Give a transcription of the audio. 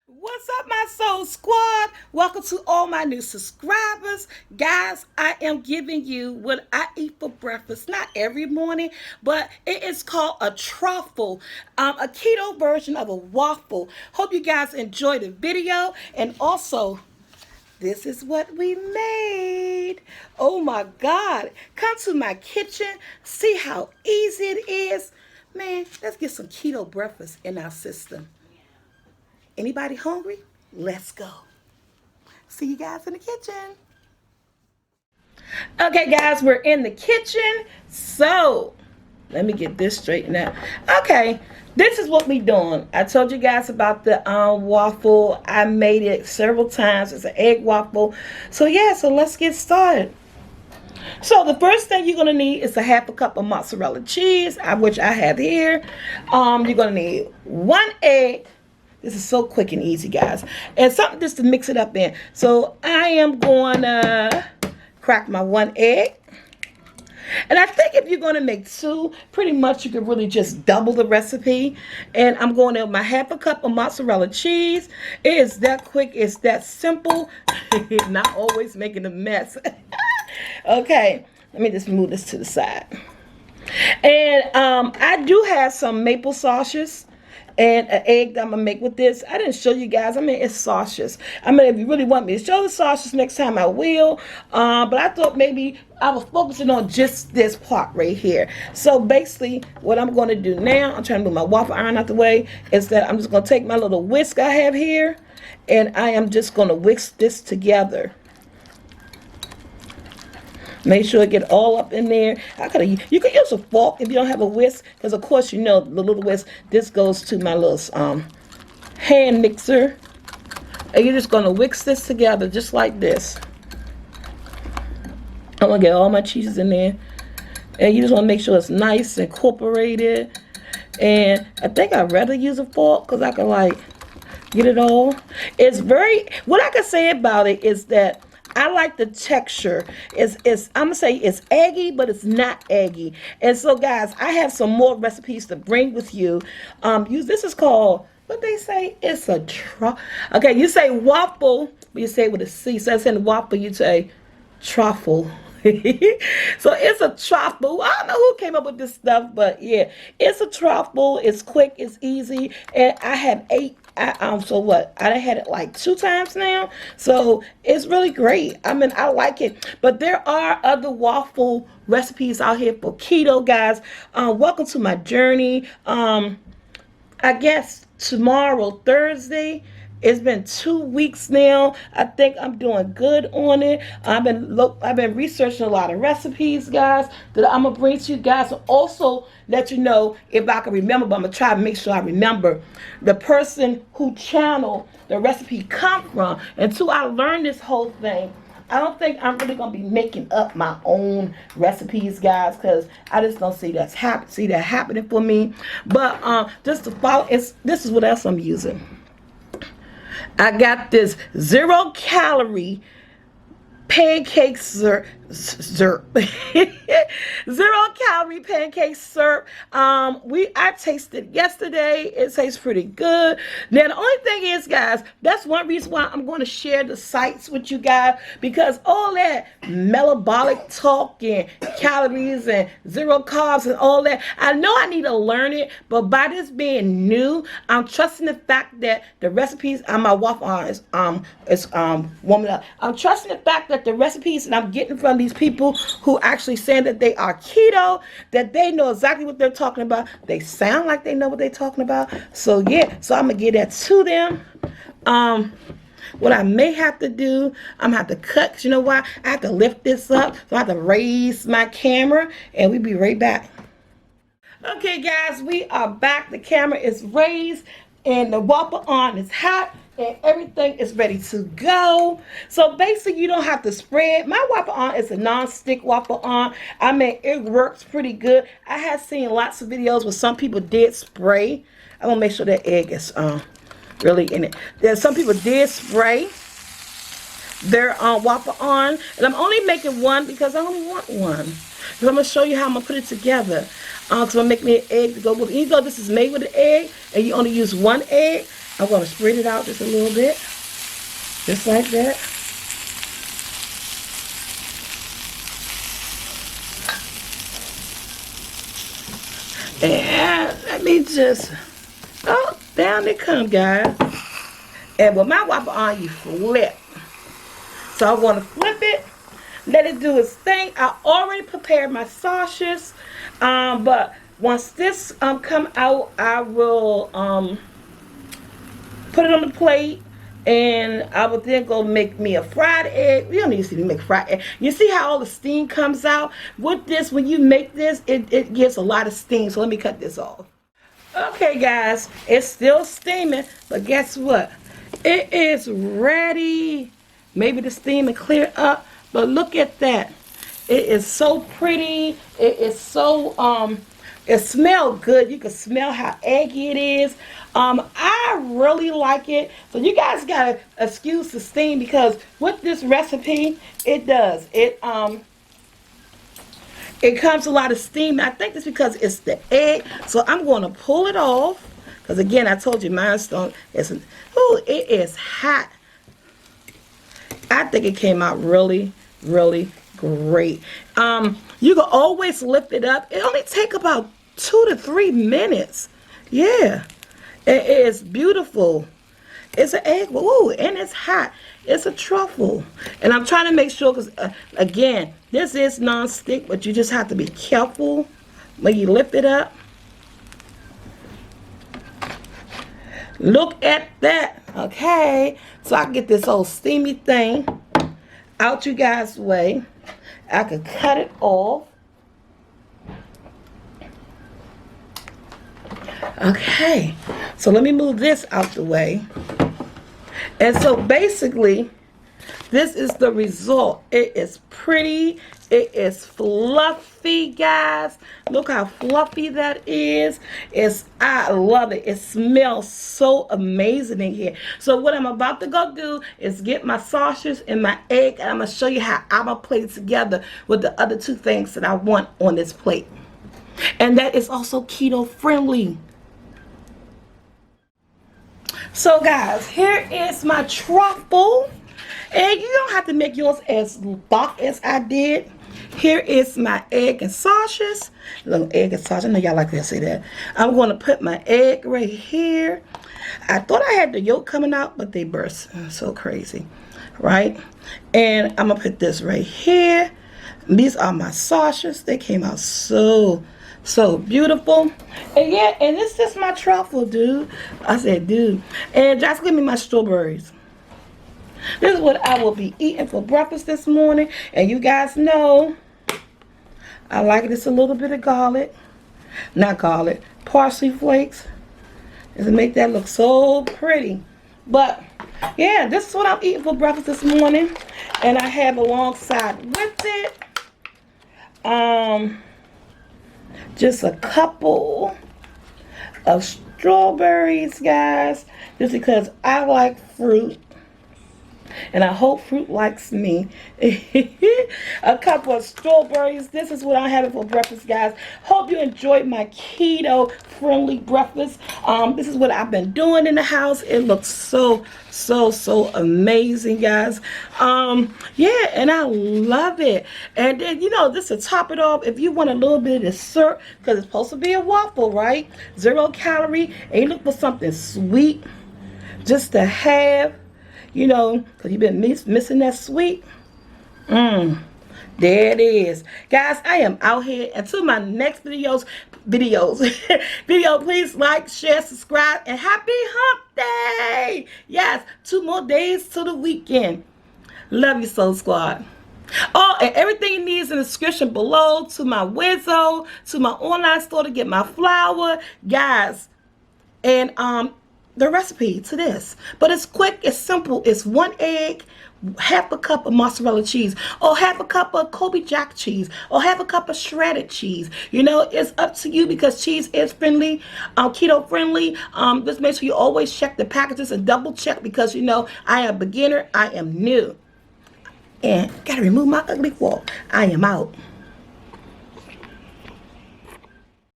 What's up, my soul squad? Welcome to all my new subscribers. Guys, I am giving you what I eat for breakfast. Not every morning, but it is called a truffle, a keto version of a waffle. Hope you guys enjoy the video. And also, this is what we made. Oh my God. Come to my kitchen. See how easy it is. Man, let's get some keto breakfast in our system. Anybody hungry? Let's go. See you guys in the kitchen. Okay, guys, we're in the kitchen. So, let me get this straightened out. Okay, this is what we doing. I told you guys about the waffle. I made it several times. It's an egg waffle. So, yeah, so let's get started. So the first thing you're going to need is a half a cup of mozzarella cheese, which I have here. You're going to need 1 egg. This is so quick and easy, guys. And something just to mix it up in. So I am going to crack my 1 egg. And I think if you're going to make 2, pretty much you could really just double the recipe. And I'm going in with my half a cup of mozzarella cheese. It is that quick. It's that simple. Not always making a mess. Okay, let me just move this to the side. And I do have some maple sausages and an egg that I'm gonna make with this. I didn't show you guys. I mean, it's sausages. I mean, if you really want me to show the sausages next time, I will. But I thought maybe I was focusing on just this part right here. So basically, what I'm going to do now, I'm trying to move my waffle iron out the way, is that I'm just going to take my little whisk I have here, and I am just going to whisk this together. Make sure it get all up in there. You can use a fork if you don't have a whisk, because of course you know the little whisk. This goes to my little hand mixer, and you're just gonna whisk this together just like this. I'm gonna get all my cheeses in there, and you just want to make sure it's nice and incorporated. And I think I'd rather use a fork because I can like get it all. It's very. What I can say about it is that I like the texture. I'm gonna say it's eggy, but it's not eggy. And so, guys, I have some more recipes to bring with you. This is called, what they say? It's a okay, you say waffle, but you say it with a C. So it's in waffle, you say truffle. So it's a truffle. I don't know who came up with this stuff, but yeah, it's a truffle. It's quick, it's easy, and I have 8. So what? I had it like 2 times now, so it's really great. I mean, I like it. But there are other waffle recipes out here for keto, guys. Welcome to my journey. I guess tomorrow, Thursday. It's been 2 weeks now. I think I'm doing good on it. I've been researching a lot of recipes, guys, that I'm gonna bring to you guys. And also let you know if I can remember, but I'm gonna try to make sure I remember the person who channel the recipe come from. Until I learn this whole thing, I don't think I'm really gonna be making up my own recipes, guys, because I just don't see that happening for me. But just to follow, this is what else I'm using. I got this 0-calorie pancake syrup. 0-calorie pancake syrup. I tasted yesterday. It tastes pretty good. Now the only thing is, guys, that's one reason why I'm going to share the sites with you guys, because all that metabolic talk and calories and 0 carbs and all that, I know I need to learn it, but by this being new, I'm trusting the fact that the recipes on my waffle iron is warming up. I'm trusting the fact that the recipes that I'm getting from these people who actually saying that they are keto, that they know exactly what they're talking about. They sound like they know what they're talking about. So yeah, so I'm gonna give that to them. What I may have to do, I'm gonna have to cut, because you know why? I have to lift this up, so I have to raise my camera, and we'll be right back. Okay, guys, we are back. The camera is raised, and the waffle iron is hot, and everything is ready to go. So basically, you don't have to spread. My waffle iron is a non-stick waffle iron. I mean, it works pretty good. I have seen lots of videos where some people did spray. I'm gonna make sure that egg is really in it. There's some people did spray their waffle iron, and I'm only making one because I only want one. So I'm going to show you how I'm going to put it together. Because I'm going to make me an egg to go with it. Even though this is made with an egg, and you only use one egg, I'm going to spread it out just a little bit. Just like that. And let me just, oh, down they come, guys. And with my Whopper on, you flip. So I want to flip it, let it do its thing. I already prepared my sausages, but once this come out, I will put it on the plate, and I will then go make me a fried egg. We don't need to see me make fried egg. You see how all the steam comes out? With this, when you make this, it gives a lot of steam. So let me cut this off. Okay, guys, it's still steaming, but guess what? It is ready. Maybe the steam will clear up, but look at that. It is so pretty. It is so, it smells good. You can smell how eggy it is. I really like it. So you guys gotta excuse the steam, because with this recipe, it does. It comes a lot of steam. I think it's because it's the egg. So I'm going to pull it off, because again, I told you mine's don't. Ooh, it is hot. I think it came out really, really great. You can always lift it up. It only takes about 2 to 3 minutes. Yeah, it is beautiful. It's an egg. Ooh, and it's hot. It's a truffle. And I'm trying to make sure, because again, this is non-stick, but you just have to be careful when you lift it up. Look at that. Okay, so I can get this old steamy thing out you guys' way. I can cut it off. Okay, so let me move this out the way. And so basically, this is the result. It is pretty. It is fluffy, guys. Look how fluffy that is. I love it. It smells so amazing in here. So what I'm about to go do is get my sausages and my egg, and I'm going to show you how I'm going to plate it together with the other 2 things that I want on this plate. And that is also keto friendly. So guys, here is my truffle. And you don't have to make yours as dark as I did. Here is my egg and sausages. Little egg and sausage. I know y'all like to say that. I'm going to put my egg right here. I thought I had the yolk coming out, but they burst. So crazy. Right? And I'm going to put this right here. These are my sausages. They came out so beautiful. And yeah, and this is my truffle, dude. I said, dude. And just give me my strawberries. This is what I will be eating for breakfast this morning. And you guys know I like this a little bit of garlic. Not garlic, parsley flakes. Just to make that look so pretty. But yeah, this is what I'm eating for breakfast this morning. And I have alongside with it just a couple of strawberries, guys. Just because I like fruit. And I hope fruit likes me. A couple of strawberries. This is what I'm having for breakfast, guys. Hope you enjoyed my keto friendly breakfast. This is what I've been doing in the house. It looks so amazing, guys. Yeah, and I love it. And then, you know, just to top it off, if you want a little bit of dessert, because it's supposed to be a waffle, right? 0 calorie, and you look for something sweet just to have, you know, because you've been missing that sweet. There it is. Guys, I am out here. Until my next video, please like, share, subscribe, and happy hump day. Yes, 2 more days to the weekend. Love you, Soul Squad. Oh, and everything you need is in the description below, to my Wizzo, to my online store to get my flour, guys. And the recipe to this, but it's quick, it's simple. It's 1 egg, half a cup of mozzarella cheese, or half a cup of Kobe Jack cheese, or half a cup of shredded cheese. You know, it's up to you, because cheese is friendly, keto friendly. Just make sure you always check the packages and double check, because you know I am a beginner, I am new, and gotta remove my ugly fork. I am out.